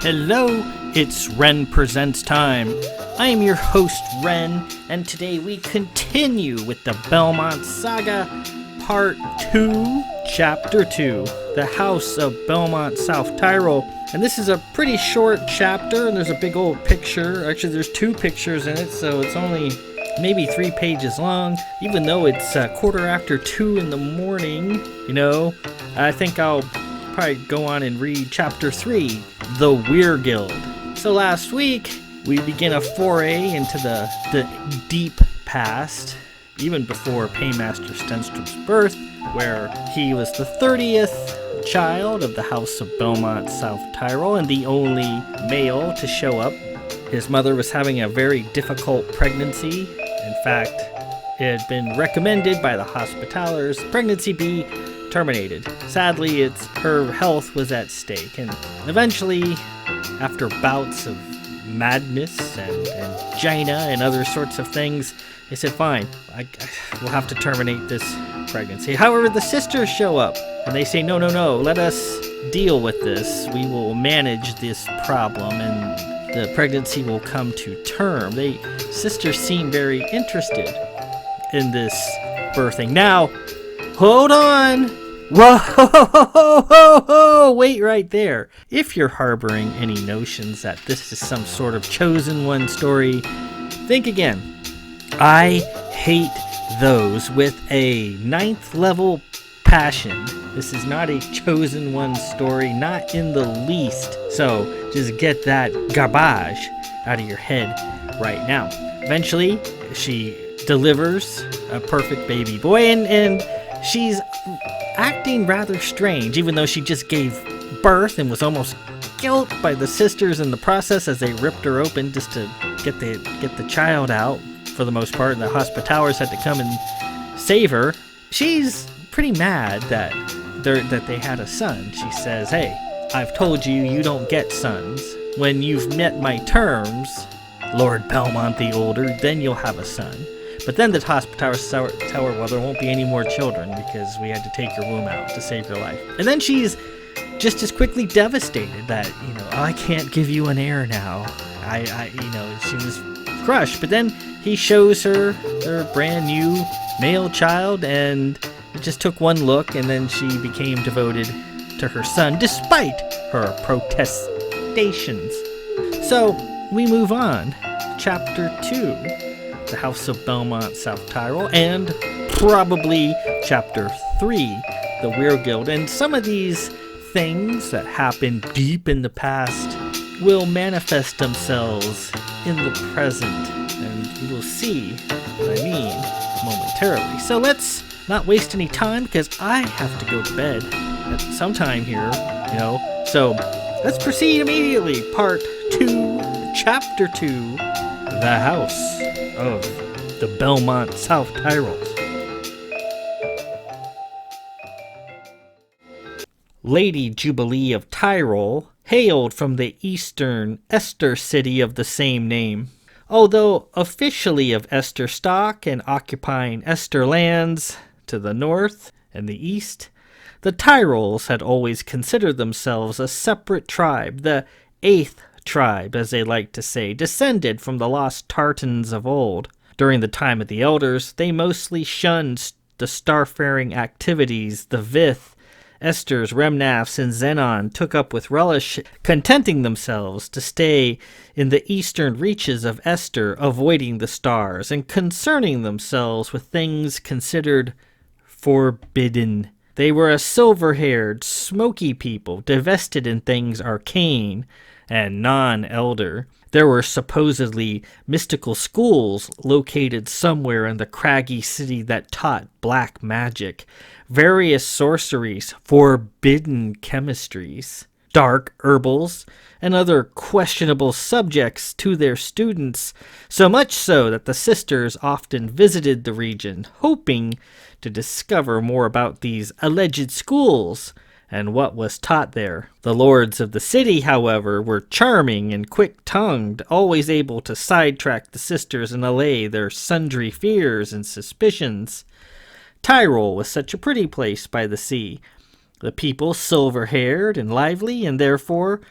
Hello, it's Ren Presents time. I am your host, Ren, and today we continue with the Belmont Saga, Part 2, Chapter 2, The House of Belmont-South, Tyrol. And this is a pretty short chapter, and there's a big old picture. Actually, there's 2 pictures in it, so it's only maybe 3 pages long. Even though it's 2:15 in the morning, I think I'll probably go on and read Chapter 3, The Wirguild. So last week, we begin a foray into the deep past, even before Paymaster Stenstrom's birth, where he was the 30th child of the House of Belmont-South Tyrol and the only male to show up. His mother was having a very difficult pregnancy. In fact, it had been recommended by the Hospitallers pregnancy be terminated. Sadly, her health was at stake, and eventually, after bouts of madness and angina and other sorts of things, they said, fine, we'll have to terminate this pregnancy. However, the sisters show up, and they say, no, let us deal with this. We will manage this problem, and the pregnancy will come to term. Sisters seem very interested in this birthing. Now, hold on! Whoa! Wait right there. If you're harboring any notions that this is some sort of chosen one story, think again. I hate those with a 9th level passion. This is not a chosen one story, not in the least. So just get that garbage out of your head right now. Eventually, she delivers a perfect baby boy, and she's acting rather strange, even though she just gave birth and was almost killed by the sisters in the process as they ripped her open just to get the child out for the most part, and the Hospitallers had to come and save her. She's pretty mad that they had a son. She says, hey, I've told you don't get sons. When you've met my terms, Lord Belmont the Older, then you'll have a son. But then the Hospitallers tell her, well, there won't be any more children because we had to take your womb out to save your life. And then she's just as quickly devastated that, I can't give you an heir now. She was crushed. But then he shows her their brand new male child, and it just took one look, and then she became devoted to her son, despite her protestations. So we move on. Chapter 2. The House of Belmont-South Tyrol, and probably Chapter 3, the Wirguild. And some of these things that happen deep in the past will manifest themselves in the present, and you will see what I mean momentarily. So let's not waste any time, because I have to go to bed at some time here, So let's proceed immediately. Part 2, Chapter 2, The House of the Belmont-South Tyrol. Lady Jubilee of Tyrol hailed from the eastern Esther city of the same name. Although officially of Esther stock and occupying Esther lands to the north and the east, the Tyrols had always considered themselves a separate tribe, the 8th tribe, as they like to say, descended from the lost Tartans of old. During the time of the Elders, they mostly shunned the starfaring activities the Vith, Esters, Remnaths, and Xenon took up with relish, contenting themselves to stay in the eastern reaches of Esther, avoiding the stars, and concerning themselves with things considered forbidden. They were a silver-haired, smoky people, divested in things arcane and non-elder. There were supposedly mystical schools located somewhere in the craggy city that taught black magic, various sorceries, forbidden chemistries, dark herbals, and other questionable subjects to their students, so much so that the sisters often visited the region, hoping to discover more about these alleged schools and what was taught there. The lords of the city, however, were charming and quick-tongued, always able to sidetrack the sisters and allay their sundry fears and suspicions. Tyrol was such a pretty place by the sea. The people silver-haired and lively, and therefore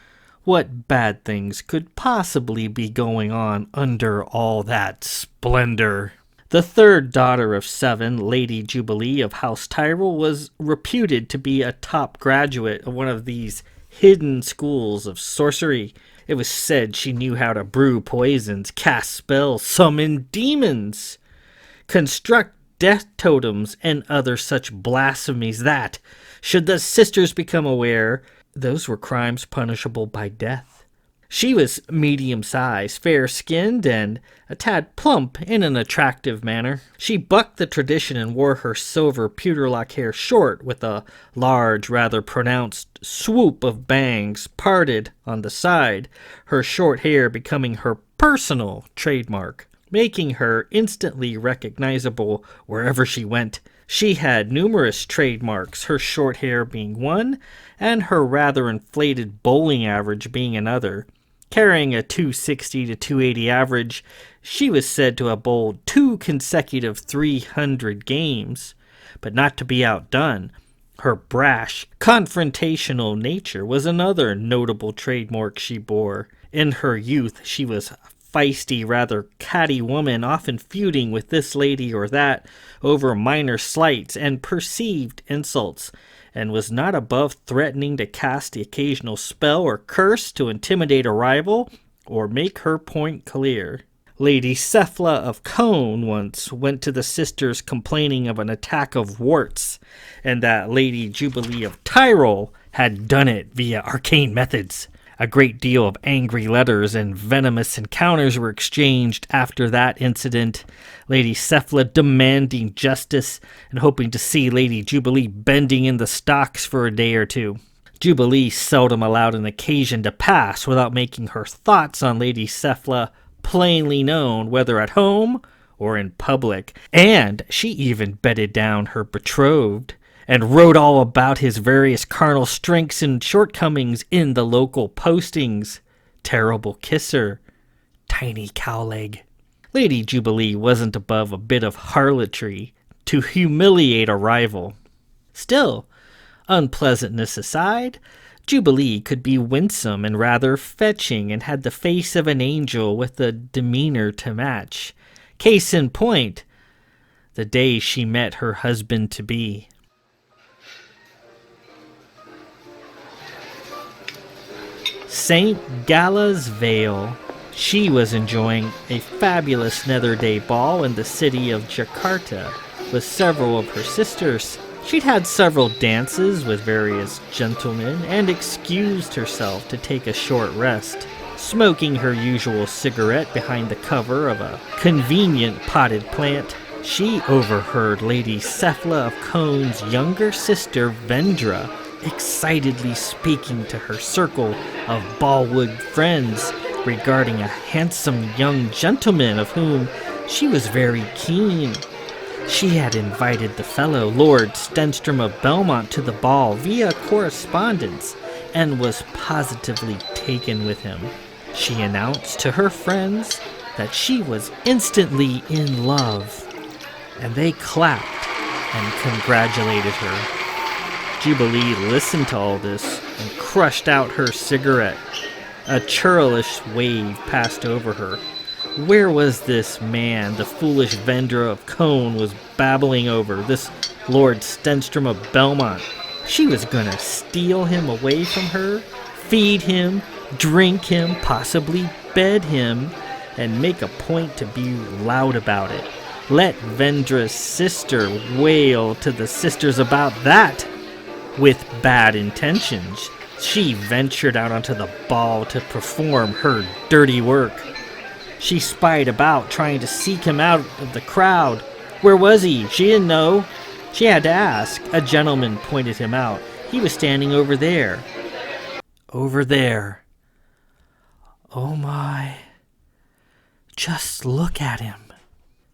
What bad things could possibly be going on under all that splendor? The third daughter of 7, Lady Jubilee of House Tyrol, was reputed to be a top graduate of one of these hidden schools of sorcery. It was said she knew how to brew poisons, cast spells, summon demons, construct death totems, and other such blasphemies that, should the sisters become aware, those were crimes punishable by death. She was medium-sized, fair-skinned, and a tad plump in an attractive manner. She bucked the tradition and wore her silver pewter-lock hair short with a large, rather pronounced swoop of bangs parted on the side, her short hair becoming her personal trademark, making her instantly recognizable wherever she went. She had numerous trademarks, her short hair being one, and her rather inflated bowling average being another. Carrying a 260 to 280 average, she was said to have bowled 2 consecutive 300 games. But not to be outdone, her brash, confrontational nature was another notable trademark she bore. In her youth, she was a feisty, rather catty woman, often feuding with this lady or that over minor slights and perceived insults, and was not above threatening to cast the occasional spell or curse to intimidate a rival or make her point clear. Lady Cephla of Cone once went to the sisters complaining of an attack of warts, and that Lady Jubilee of Tyrol had done it via arcane methods. A great deal of angry letters and venomous encounters were exchanged after that incident, Lady Cephla demanding justice and hoping to see Lady Jubilee bending in the stocks for a day or two. Jubilee seldom allowed an occasion to pass without making her thoughts on Lady Cephla plainly known, whether at home or in public, and she even bedded down her betrothed and wrote all about his various carnal strengths and shortcomings in the local postings. Terrible kisser, tiny cowleg. Lady Jubilee wasn't above a bit of harlotry to humiliate a rival. Still, unpleasantness aside, Jubilee could be winsome and rather fetching and had the face of an angel with a demeanor to match. Case in point, the day she met her husband-to-be. St. Gala's Vale. She was enjoying a fabulous Nether Day ball in the city of Jakarta with several of her sisters. She'd had several dances with various gentlemen and excused herself to take a short rest, smoking her usual cigarette behind the cover of a convenient potted plant. She overheard Lady Cephla of Cone's younger sister Vendra excitedly speaking to her circle of Ballwood friends regarding a handsome young gentleman of whom she was very keen. She had invited the fellow Lord Stenstrom of Belmont to the ball via correspondence and was positively taken with him. She announced to her friends that she was instantly in love, and they clapped and congratulated her. Jubilee listened to all this and crushed out her cigarette. A churlish wave passed over her. Where was this man the foolish Vendra of Cone was babbling over, this Lord Stenstrom of Belmont? She was gonna steal him away from her, feed him, drink him, possibly bed him, and make a point to be loud about it. Let Vendra's sister wail to the sisters about that. With bad intentions, she ventured out onto the ball to perform her dirty work. She spied about, trying to seek him out of the crowd. Where was he? She didn't know. She had to ask. A gentleman pointed him out. He was standing over there. Over there. Oh my. Just look at him.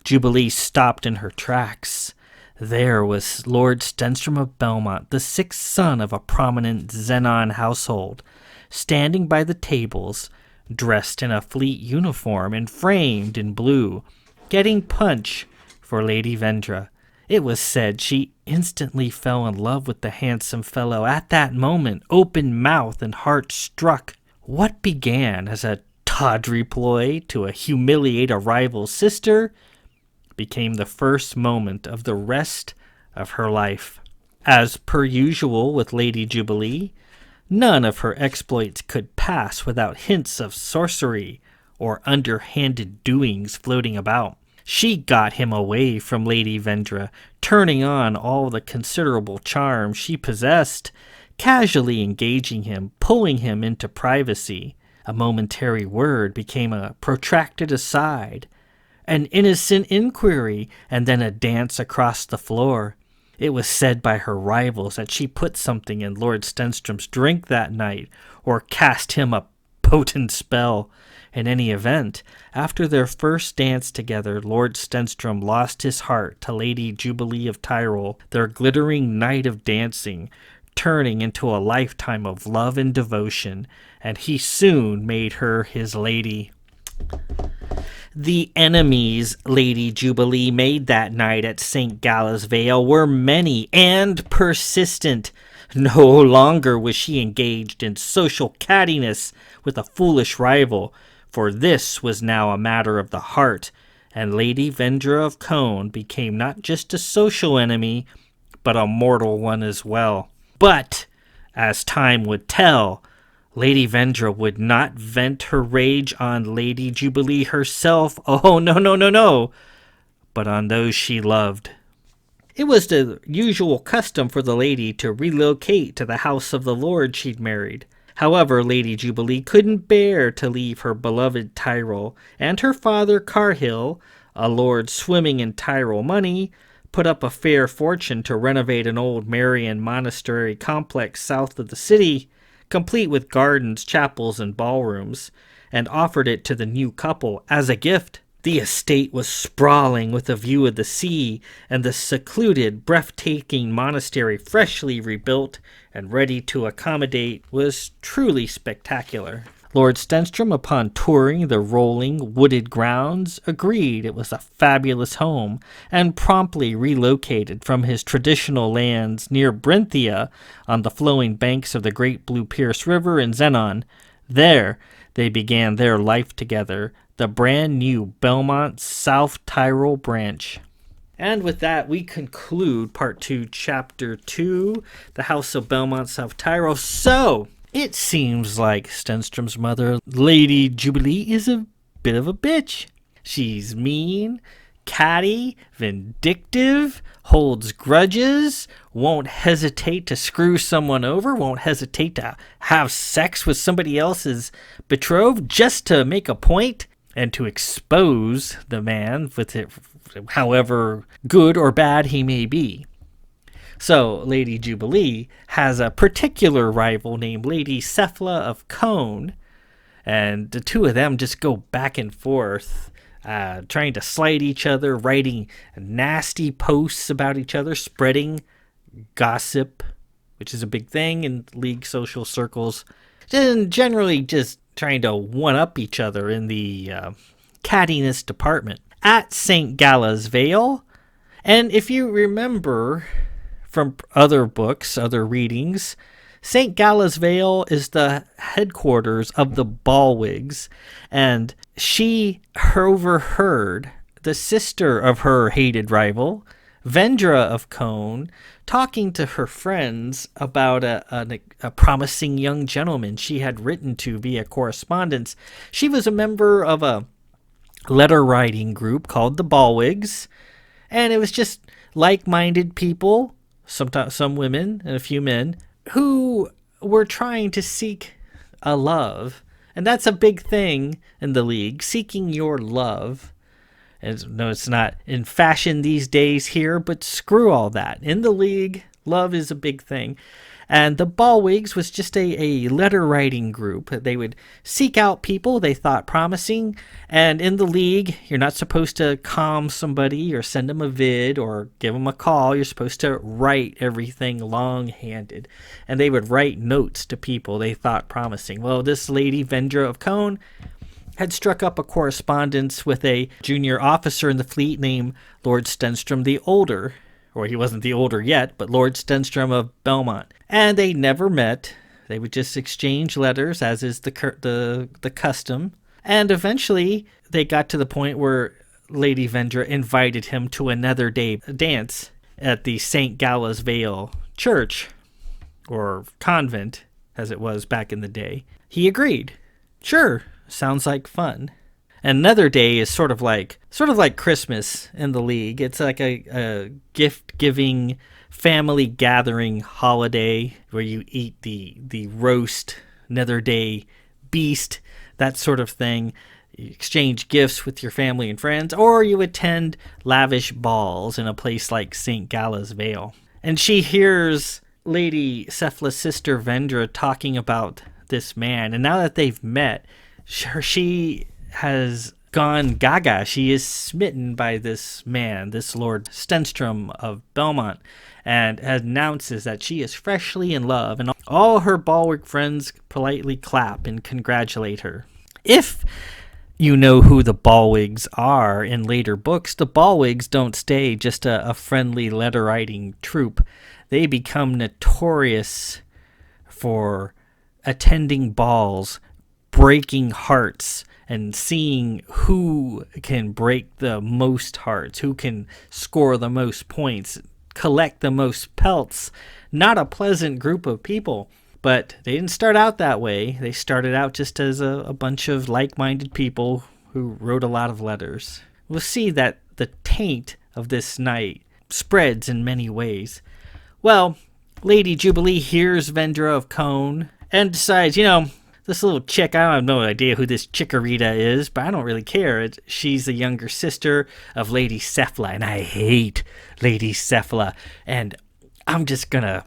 Jubilee stopped in her tracks. There was Lord Stenstrom of Belmont, the sixth son of a prominent Xenon household, standing by the tables, dressed in a fleet uniform and framed in blue, getting punch for Lady Vendra. It was said she instantly fell in love with the handsome fellow at that moment, open mouth and heart struck. What began as a tawdry ploy to humiliate a rival sister became the first moment of the rest of her life. As per usual with Lady Jubilee, none of her exploits could pass without hints of sorcery or underhanded doings floating about. She got him away from Lady Vendra, turning on all the considerable charm she possessed, casually engaging him, pulling him into privacy. A momentary word became a protracted aside, an innocent inquiry, and then a dance across the floor. It was said by her rivals that she put something in Lord Stenstrom's drink that night, or cast him a potent spell. In any event, after their first dance together, Lord Stenstrom lost his heart to Lady Jubilee of Tyrol, their glittering night of dancing turning into a lifetime of love and devotion, and he soon made her his lady. The enemies Lady Jubilee made that night at St. Gala's Vale were many and persistent. No longer was she engaged in social cattiness with a foolish rival, for this was now a matter of the heart, and Lady Vendra of Cone became not just a social enemy, but a mortal one as well. But, as time would tell, Lady Vendra would not vent her rage on Lady Jubilee herself, oh no, but on those she loved. It was the usual custom for the lady to relocate to the house of the lord she'd married. However, Lady Jubilee couldn't bear to leave her beloved Tyrol, and her father Carhill, a lord swimming in Tyrol money, put up a fair fortune to renovate an old Marian monastery complex south of the city, complete with gardens, chapels, and ballrooms, and offered it to the new couple as a gift. The estate was sprawling with a view of the sea, and the secluded, breathtaking monastery, freshly rebuilt and ready to accommodate, was truly spectacular. Lord Stenstrom, upon touring the rolling, wooded grounds, agreed it was a fabulous home, and promptly relocated from his traditional lands near Brinthia on the flowing banks of the Great Blue Pierce River in Zenon. There, they began their life together, the brand new Belmont-South Tyrol branch. And with that, we conclude Part 2, Chapter 2, The House of Belmont-South Tyrol. So, it seems like Stenstrom's mother, Lady Jubilee, is a bit of a bitch. She's mean, catty, vindictive, holds grudges, won't hesitate to screw someone over, won't hesitate to have sex with somebody else's betrothed just to make a point and to expose the man, with it, however good or bad he may be. So, Lady Jubilee has a particular rival named Lady Cephla of Cone, and the two of them just go back and forth, trying to slight each other, writing nasty posts about each other, spreading gossip, which is a big thing in League social circles, and generally just trying to one-up each other in the cattiness department. At St. Gala's Vale, and if you remember from other books, other readings, St. Gala's Vale is the headquarters of the Ballwigs, and she overheard the sister of her hated rival, Vendra of Cone, talking to her friends about a promising young gentleman she had written to via correspondence. She was a member of a letter writing group called the Ballwigs, and it was just like-minded people, sometimes some women and a few men, who were trying to seek a love. And that's a big thing in the League, seeking your love. And no, it's not in fashion these days here, but screw all that. In the League, love is a big thing. And the Ballwigs was just a letter writing group. They would seek out people they thought promising. And in the League, you're not supposed to calm somebody or send them a vid or give them a call. You're supposed to write everything long-handed. And they would write notes to people they thought promising. Well, this lady, Vendra of Cone, had struck up a correspondence with a junior officer in the fleet named Lord Stenstrom the Older. Or he wasn't the older yet, but Lord Stenstrom of Belmont. And they never met. They would just exchange letters, as is the custom. And eventually, they got to the point where Lady Vendra invited him to another day dance at the St. Gallows Vale Church, or convent, as it was back in the day. He agreed. Sure, sounds like fun. Another day is sort of like Christmas in the League. It's like a gift-giving, family gathering holiday where you eat the roast Nether Day beast, that sort of thing. You exchange gifts with your family and friends, or you attend lavish balls in a place like St. Gallows Vale. And she hears Lady Cephalus' sister Vendra talking about this man, and now that they've met, she has gone gaga. She is smitten by this man, this Lord Stenstrom of Belmont, and announces that she is freshly in love, and all her Ballwig friends politely clap and congratulate her. If you know who the Ballwigs are in later books, the Ballwigs don't stay just a friendly letter-writing troupe. They become notorious for attending balls, breaking hearts, and seeing who can break the most hearts, who can score the most points, collect the most pelts. Not a pleasant group of people, but they didn't start out that way. They started out just as a bunch of like-minded people who wrote a lot of letters. We'll see that the taint of this night spreads in many ways. Well, Lady Jubilee hears Vendra of Cone and decides, this little chick, I have no idea who this Chikorita is, but I don't really care. She's the younger sister of Lady Cephala, and I hate Lady Cephala. And I'm just gonna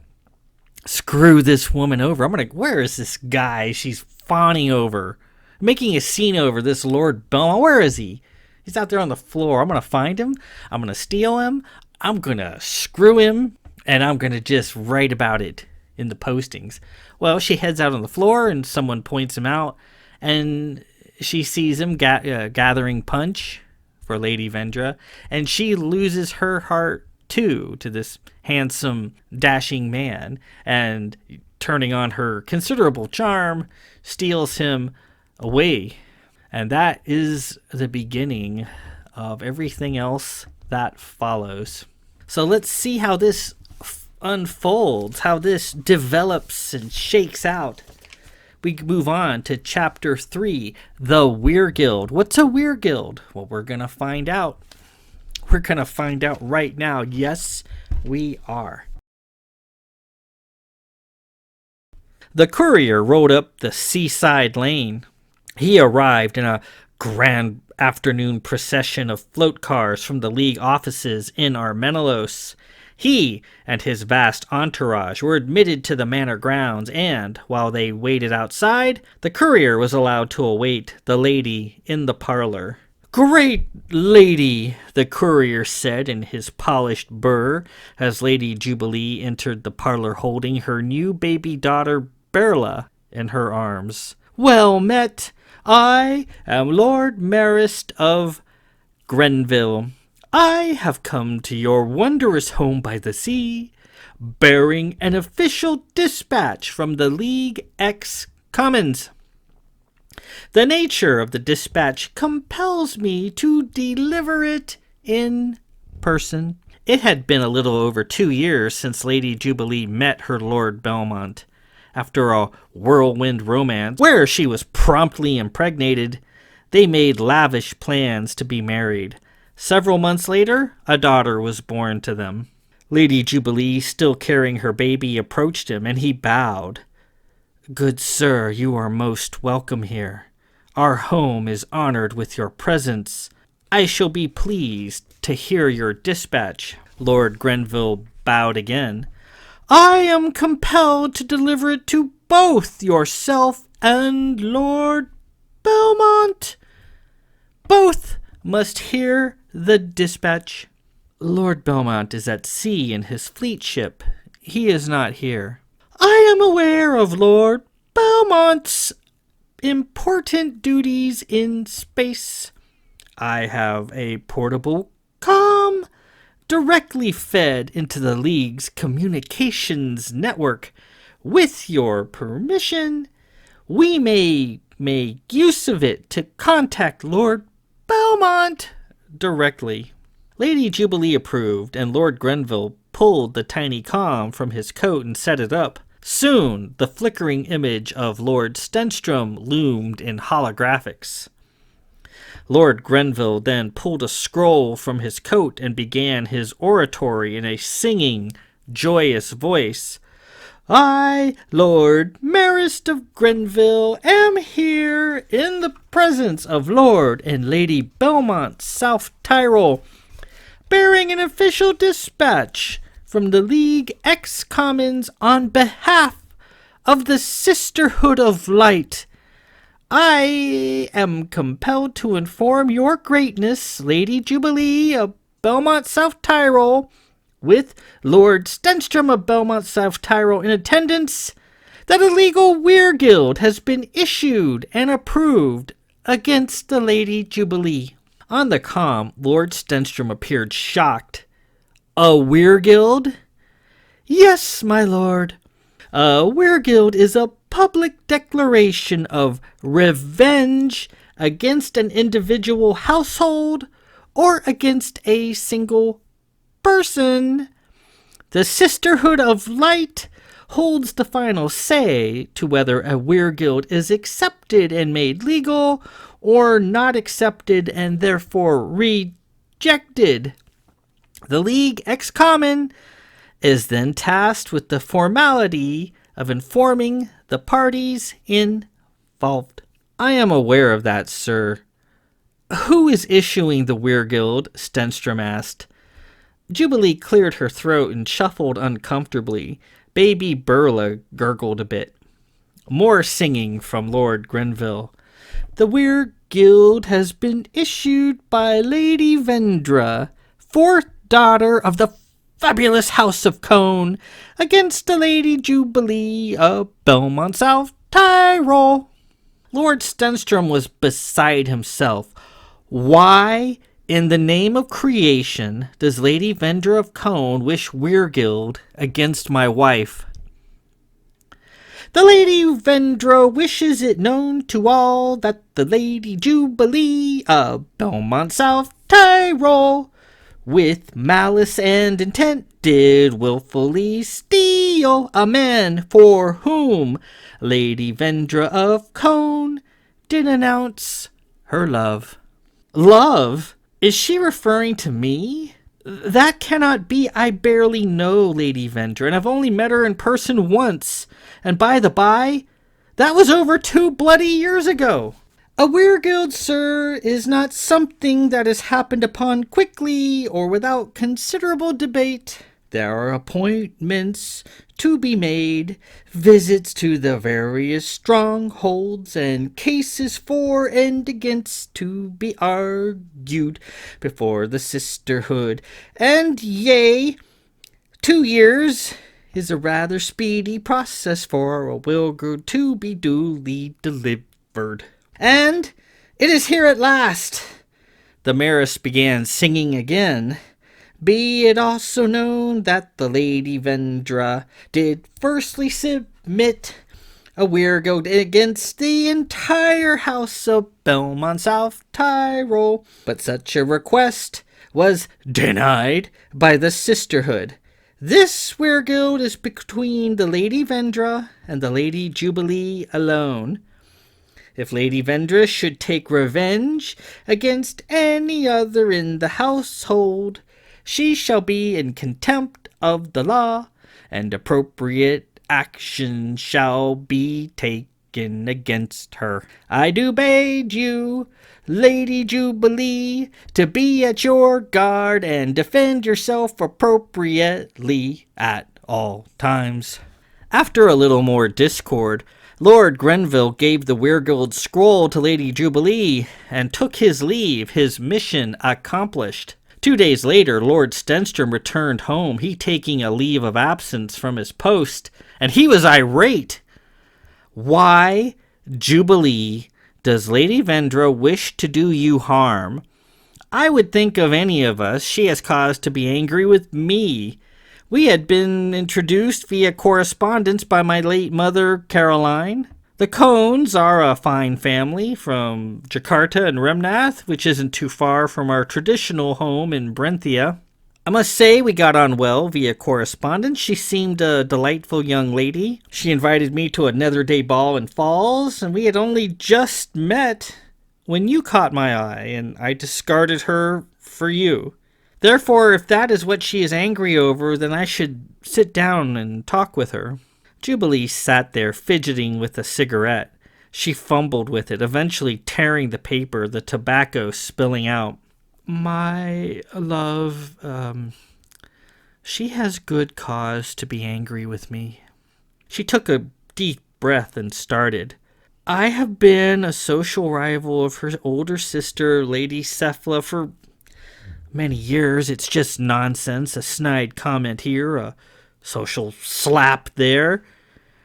screw this woman over. Where is this guy she's fawning over? Making a scene over this Lord Belmont. Where is he? He's out there on the floor. I'm gonna find him. I'm gonna steal him. I'm gonna screw him. And I'm gonna just write about it in the postings. Well, she heads out on the floor, and someone points him out, and she sees him gathering punch for Lady Vendra, and she loses her heart too to this handsome, dashing man, and turning on her considerable charm, steals him away. And that is the beginning of everything else that follows. So let's see how this unfolds, how this develops and shakes out. We move on to chapter 3, the Wirguild. What's a Wirguild? Well, we're going to find out. We're going to find out right now. Yes, we are. The courier rode up the seaside lane. He arrived in a grand afternoon procession of float cars from the League offices in Armenelos. He and his vast entourage were admitted to the manor grounds, and, while they waited outside, the courier was allowed to await the lady in the parlor. "Great lady," the courier said in his polished burr, as Lady Jubilee entered the parlor holding her new baby daughter Berla in her arms. "Well met. I am Lord Marist of Grenville. I have come to your wondrous home by the sea, bearing an official dispatch from the League X Commons. The nature of the dispatch compels me to deliver it in person." It had been a little over 2 years since Lady Jubilee met her Lord Belmont. After a whirlwind romance, where she was promptly impregnated, they made lavish plans to be married. Several months later, a daughter was born to them. Lady Jubilee, still carrying her baby, approached him, and he bowed. "Good sir, you are most welcome here. Our home is honored with your presence. I shall be pleased to hear your dispatch." Lord Grenville bowed again. "I am compelled to deliver it to both yourself and Lord Belmont. Both must hear the dispatch." "Lord Belmont is at sea in his fleet ship. He is not here." "I am aware of Lord Belmont's important duties in space. I have a portable comm directly fed into the League's communications network, With your permission, we may make use of it to contact Lord Belmont directly." Lady Jubilee approved, and Lord Grenville pulled the tiny comm from his coat and set it up. Soon, the flickering image of Lord Stenstrom loomed in holographics. Lord Grenville then pulled a scroll from his coat and began his oratory in a singing, joyous voice. "I, Lord Marist of Grenville, am here in the presence of Lord and Lady Belmont-South Tyrol, bearing an official dispatch from the League Ex-Commons on behalf of the Sisterhood of Light. I am compelled to inform your greatness, Lady Jubilee of Belmont-South Tyrol, with Lord Stenstrom of Belmont-South Tyrol in attendance, that a legal Wirguild has been issued and approved against the Lady Jubilee." On the comm, Lord Stenstrom appeared shocked. "A Wirguild?" "Yes, my lord. A Wirguild is a public declaration of revenge against an individual household or against a single person. The Sisterhood of Light holds the final say to whether a Wirguild is accepted and made legal or not accepted and therefore rejected. The League Ex-Common is then tasked with the formality of informing the parties involved." "I am aware of that, sir." "Who is issuing the Wirguild?" Stenstrom asked. Jubilee cleared her throat and shuffled uncomfortably. Baby Burla gurgled a bit. More singing from Lord Grenville. "The Wirguild has been issued by Lady Vendra, fourth daughter of the fabulous House of Cone, against the Lady Jubilee of Belmont-South Tyrol." Lord Stenstrom was beside himself. "Why, in the name of creation, does Lady Vendra of Cone wish Wirguild against my wife?" "The Lady Vendra wishes it known to all that the Lady Jubilee of Belmont-South Tyrol, with malice and intent, did willfully steal a man for whom Lady Vendra of Cone did announce her love." "Love? Is she referring to me?" "That cannot be. I barely know Lady Vendra, and I've only met her in person once. And by the by, that was over 2 bloody years ago." "A Wirguild, sir, is not something that is happened upon quickly or without considerable debate. There are appointments to be made, visits to the various strongholds, and cases for and against to be argued before the sisterhood. And yea, 2 years is a rather speedy process for a Wirguild to be duly delivered. And it is here at last." The Maris began singing again. "Be it also known that the Lady Vendra did firstly submit a Wirguild against the entire house of Belmont-South Tyrol, but such a request was denied by the sisterhood. This Wirguild is between the Lady Vendra and the Lady Jubilee alone. If Lady Vendra should take revenge against any other in the household, she shall be in contempt of the law, and appropriate action shall be taken against her. I do bid you, Lady Jubilee, to be at your guard and defend yourself appropriately at all times." After a little more discord, Lord Grenville gave the Wirguild scroll to Lady Jubilee and took his leave, his mission accomplished. 2 days later, Lord Stenstrom returned home, he taking a leave of absence from his post, and he was irate. "Why, Jubilee, does Lady Vendra wish to do you harm? I would think of any of us she has cause to be angry with me. We had been introduced via correspondence by my late mother, Caroline. The Cones are a fine family from Jakarta and Remnath, which isn't too far from our traditional home in Brenthia. I must say we got on well via correspondence. She seemed a delightful young lady. She invited me to a Nether Day ball in Falls, and we had only just met when you caught my eye, and I discarded her for you. Therefore, if that is what she is angry over, then I should sit down and talk with her. Jubilee sat there fidgeting with a cigarette. She fumbled with it, eventually tearing the paper, the tobacco spilling out. My love, she has good cause to be angry with me. She took a deep breath and started. I have been a social rival of her older sister, Lady Cephla, for many years. It's just nonsense, a snide comment here, a social slap there.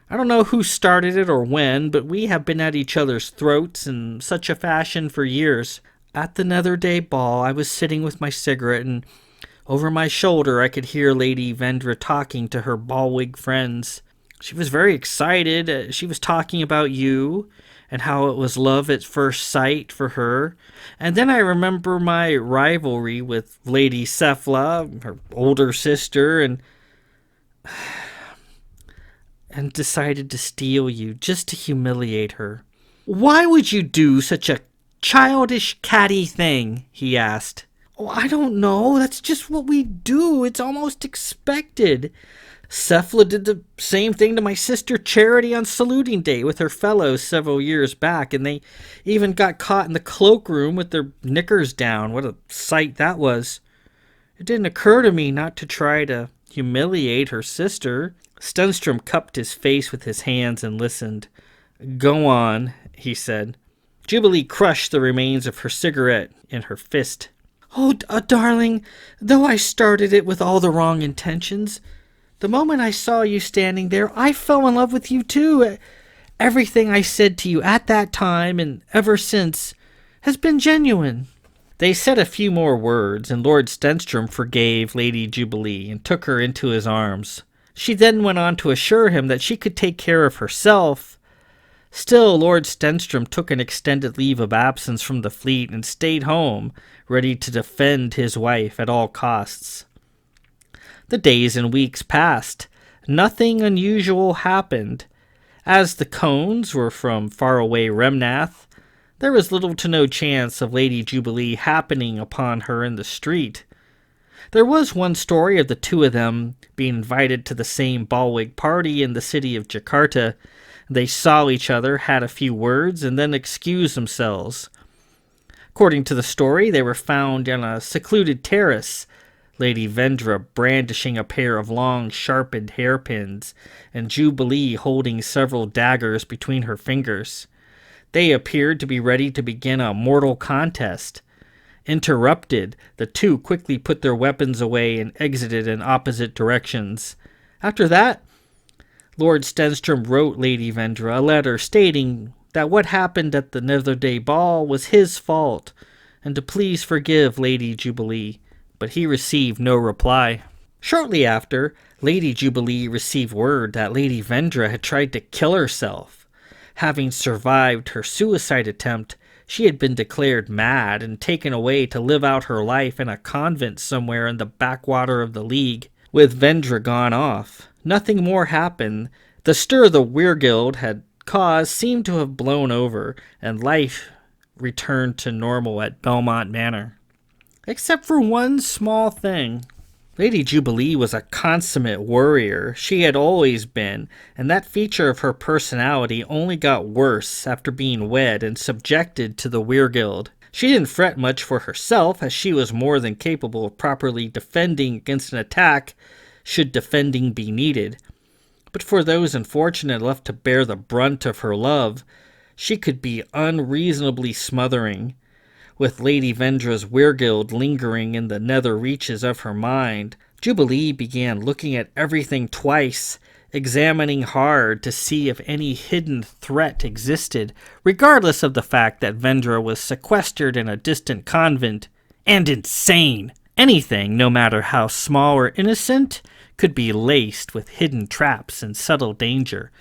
I don't know who started it or when, but we have been at each other's throats in such a fashion for years. At the Nether Day ball, I was sitting with my cigarette, and over my shoulder I could hear Lady Vendra talking to her ballwig friends. She was very excited. She was talking about you and how it was love at first sight for her. And then I remember my rivalry with Lady Cephla, her older sister, and decided to steal you just to humiliate her. Why would you do such a childish, catty thing? He asked. Oh, I don't know. That's just what we do. It's almost expected. Cephla did the same thing to my sister Charity on saluting day with her fellows several years back, and they even got caught in the cloakroom with their knickers down. What a sight that was. It didn't occur to me not to try to humiliate her sister. Stenstrom cupped his face with his hands and listened. Go on, he said. Jubilee crushed the remains of her cigarette in her fist. Oh, darling, though I started it with all the wrong intentions, the moment I saw you standing there, I fell in love with you too. Everything I said to you at that time and ever since has been genuine. They said a few more words, and Lord Stenstrom forgave Lady Jubilee and took her into his arms. She then went on to assure him that she could take care of herself. Still, Lord Stenstrom took an extended leave of absence from the fleet and stayed home, ready to defend his wife at all costs. The days and weeks passed. Nothing unusual happened. As the Cones were from faraway Remnath, there was little to no chance of Lady Jubilee happening upon her in the street. There was one story of the two of them being invited to the same ballwig party in the city of Jakarta. They saw each other, had a few words, and then excused themselves. According to the story, they were found on a secluded terrace, Lady Vendra brandishing a pair of long, sharpened hairpins, and Jubilee holding several daggers between her fingers. They appeared to be ready to begin a mortal contest. Interrupted, the two quickly put their weapons away and exited in opposite directions. After that, Lord Stenstrom wrote Lady Vendra a letter stating that what happened at the Nether Day ball was his fault, and to please forgive Lady Jubilee, but he received no reply. Shortly after, Lady Jubilee received word that Lady Vendra had tried to kill herself. Having survived her suicide attempt, she had been declared mad and taken away to live out her life in a convent somewhere in the backwater of the League. With Vendra gone off, nothing more happened. The stir the Wirguild had caused seemed to have blown over, and life returned to normal at Belmont Manor. Except for one small thing. Lady Jubilee was a consummate warrior. She had always been, and that feature of her personality only got worse after being wed and subjected to the Wirguild. She didn't fret much for herself, as she was more than capable of properly defending against an attack, should defending be needed. But for those unfortunate left to bear the brunt of her love, she could be unreasonably smothering. With Lady Vendra's Wirguild lingering in the nether reaches of her mind, Jubilee began looking at everything twice, examining hard to see if any hidden threat existed, regardless of the fact that Vendra was sequestered in a distant convent and insane. Anything, no matter how small or innocent, could be laced with hidden traps and subtle danger.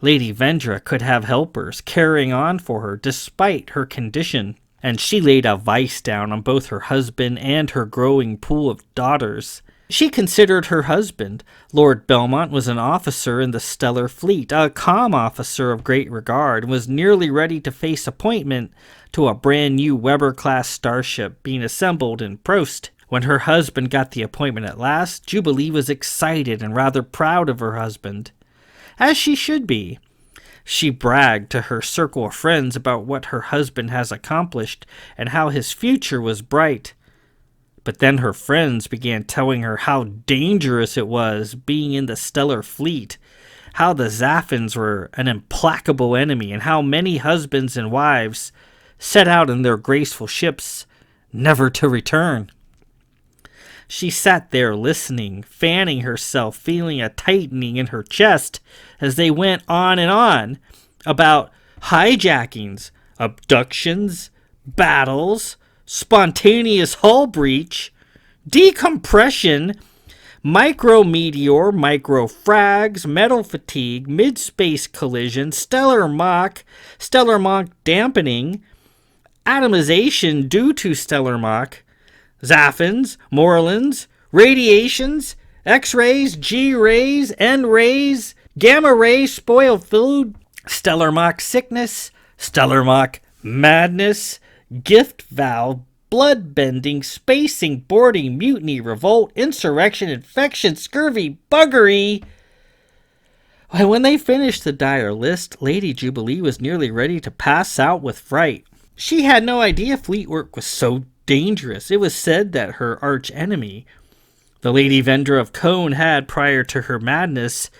Lady Vendra could have helpers carrying on for her despite her condition, and she laid a vice down on both her husband and her growing pool of daughters. She considered her husband, Lord Belmont, was an officer in the Stellar Fleet, a comm officer of great regard, and was nearly ready to face appointment to a brand new Weber-class starship being assembled in Prost. When her husband got the appointment at last, Jubilee was excited and rather proud of her husband, as she should be. She bragged to her circle of friends about what her husband has accomplished and how his future was bright. But then her friends began telling her how dangerous it was being in the Stellar Fleet, how the Zaphans were an implacable enemy, and how many husbands and wives set out in their graceful ships, never to return. She sat there listening, fanning herself, feeling a tightening in her chest as they went on and on about hijackings, abductions, battles, spontaneous hull breach, decompression, micrometeor, microfrags, metal fatigue, mid-space collision, stellar Mach dampening, atomization due to stellar Mach, Zaphans, Morlins, radiations, X-rays, G-rays, N-rays, gamma-ray spoil food, stellar Mach sickness, stellar Mach madness, gift valve, blood-bending, spacing, boarding, mutiny, revolt, insurrection, infection, scurvy, buggery. When they finished the dire list, Lady Jubilee was nearly ready to pass out with fright. She had no idea fleet work was so dangerous. It was said that her arch-enemy, the Lady Vendra of Cone, had, prior to her madness,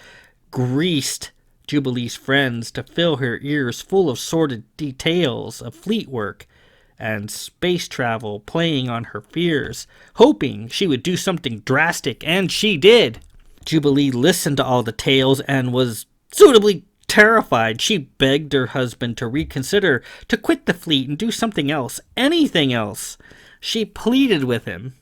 greased Jubilee's friends to fill her ears full of sordid details of fleet work and space travel, playing on her fears, hoping she would do something drastic, and she did. Jubilee listened to all the tales and was suitably terrified. She begged her husband to reconsider, to quit the fleet and do something else, anything else. She pleaded with him.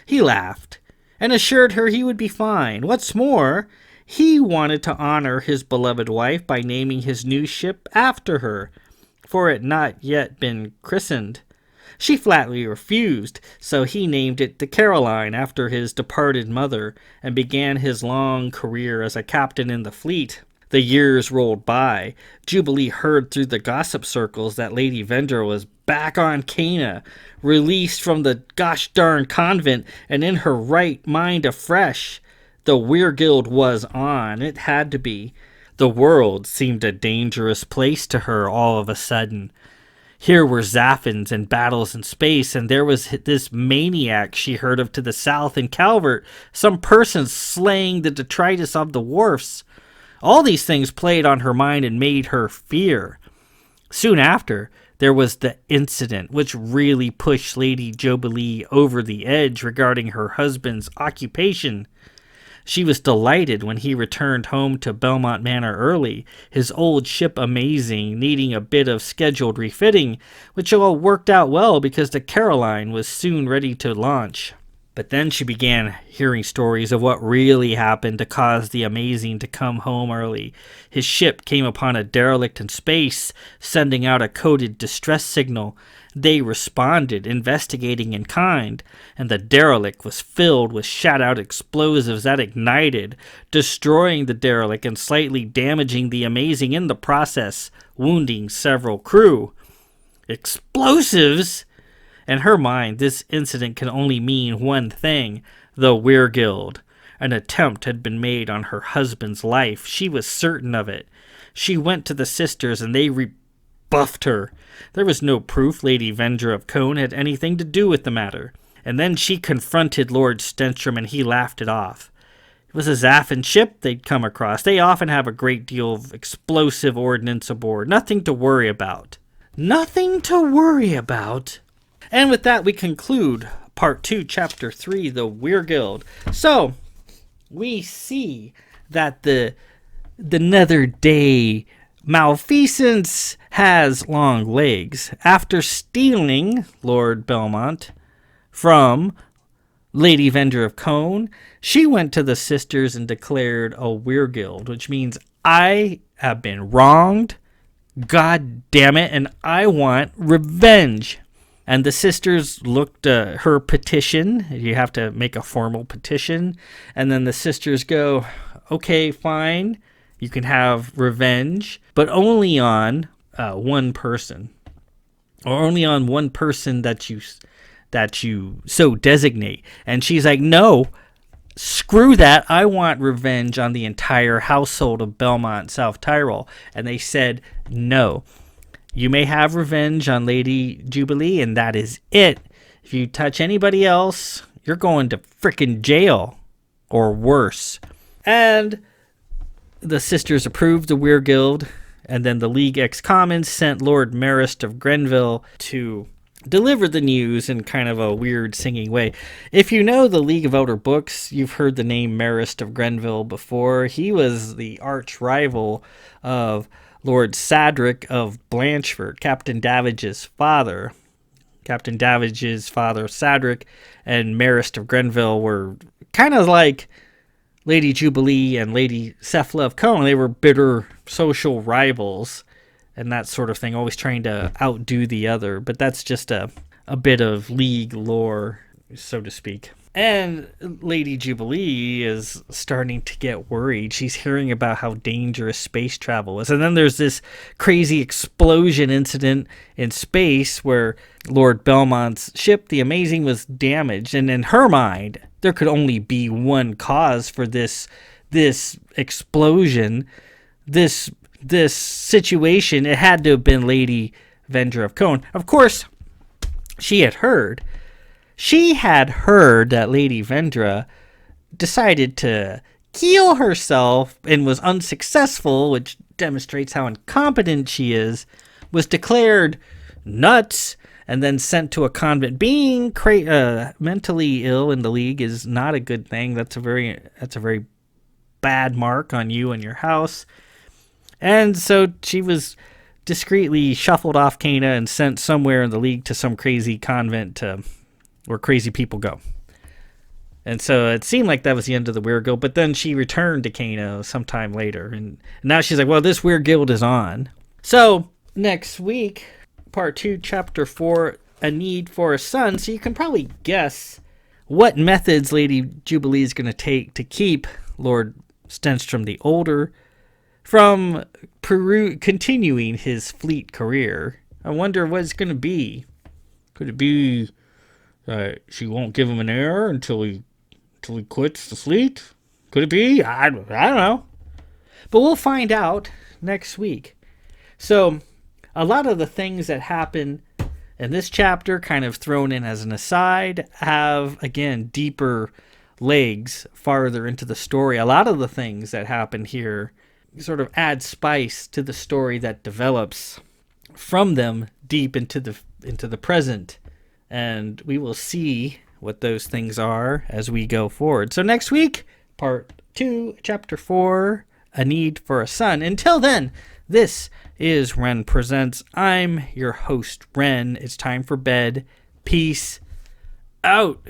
He laughed and assured her he would be fine. What's more, he wanted to honor his beloved wife by naming his new ship after her, for it had not yet been christened. She flatly refused, so he named it the Caroline after his departed mother, and began his long career as a captain in the fleet. The years rolled by. Jubilee heard through the gossip circles that Lady Vendra was back on Cana, released from the gosh darn convent, and in her right mind afresh. The Wirguild was on. It had to be. The world seemed a dangerous place to her all of a sudden. Here were Zaphans and battles in space, and there was this maniac she heard of to the south in Calvert, some person slaying the detritus of the wharfs. All these things played on her mind and made her fear. Soon after, there was the incident which really pushed Lady Jubilee over the edge regarding her husband's occupation. She was delighted when he returned home to Belmont Manor early, his old ship amazing, needing a bit of scheduled refitting, which all worked out well because the Caroline was soon ready to launch. But then she began hearing stories of what really happened to cause the Amazing to come home early. His ship came upon a derelict in space, sending out a coded distress signal. They responded, investigating in kind, and the derelict was filled with shot-out explosives that ignited, destroying the derelict and slightly damaging the Amazing in the process, wounding several crew. Explosives! In her mind, this incident can only mean one thing: the Wirguild. An attempt had been made on her husband's life. She was certain of it. She went to the sisters, and they rebuffed her. There was no proof Lady Vendra of Cone had anything to do with the matter. And then she confronted Lord Stenstrom, and he laughed it off. It was a Zaphan ship they'd come across. They often have a great deal of explosive ordnance aboard. Nothing to worry about. Nothing to worry about. And with that, we conclude Part 2, Chapter 3, the Wirguild. So, we see that the Nether Day malfeasance has long legs. After stealing Lord Belmont from Lady Vendor of Cone, she went to the sisters and declared a Wirguild, which means I have been wronged. God damn it, and I want revenge. And the sisters looked at her petition. You have to make a formal petition. And then the sisters go, okay, fine. You can have revenge, but only on one person. Or only on one person that you so designate. And she's like, no, screw that. I want revenge on the entire household of Belmont-South Tyrol. And they said, no. You may have revenge on Lady Jubilee, and that is it. If you touch anybody else, you're going to frickin' jail. Or worse. And the sisters approved the Wirguild, and then the League Ex-Commons sent Lord Marist of Grenville to deliver the news in kind of a weird singing way. If you know the League of Elder Books, you've heard the name Marist of Grenville before. He was the arch rival of Lord Sadric of Blanchford, Captain Davidge's father. Captain Davidge's father, Sadric, and Marist of Grenville were kind of like Lady Jubilee and Lady Cephala of Cone. They were bitter social rivals and that sort of thing, always trying to outdo the other. But that's just a bit of League lore, so to speak. And Lady Jubilee is starting to get worried. She's hearing about how dangerous space travel is. And then there's this crazy explosion incident in space where Lord Belmont's ship, the Amazing, was damaged. And in her mind, there could only be one cause for this explosion, this situation. It had to have been Lady Vendor of Cone. Of course, she had heard that Lady Vendra decided to kill herself and was unsuccessful, which demonstrates how incompetent she is, was declared nuts, and then sent to a convent. Being mentally ill in the League is not a good thing. That's a very bad mark on you and your house. And so she was discreetly shuffled off Cana and sent somewhere in the League to some crazy convent where crazy people go. And so it seemed like that was the end of the Wirguild, but then she returned to Cana sometime later. And now she's like, well, this Wirguild is on. So next week, Part 2, Chapter 4, A Need for a Son. So you can probably guess what methods Lady Jubilee is going to take to keep Lord Stenstrom the Older from continuing his fleet career. I wonder what it's going to be. Could it be she won't give him an heir until he quits the fleet? Could it be? I don't know. But we'll find out next week. So a lot of the things that happen in this chapter, kind of thrown in as an aside, have, again, deeper legs farther into the story. A lot of the things that happen here sort of add spice to the story that develops from them deep into the present. And we will see what those things are as we go forward. So next week, Part 2, Chapter 4, A Need for a Son. Until then, this is Ren Presents. I'm your host, Ren. It's time for bed. Peace out.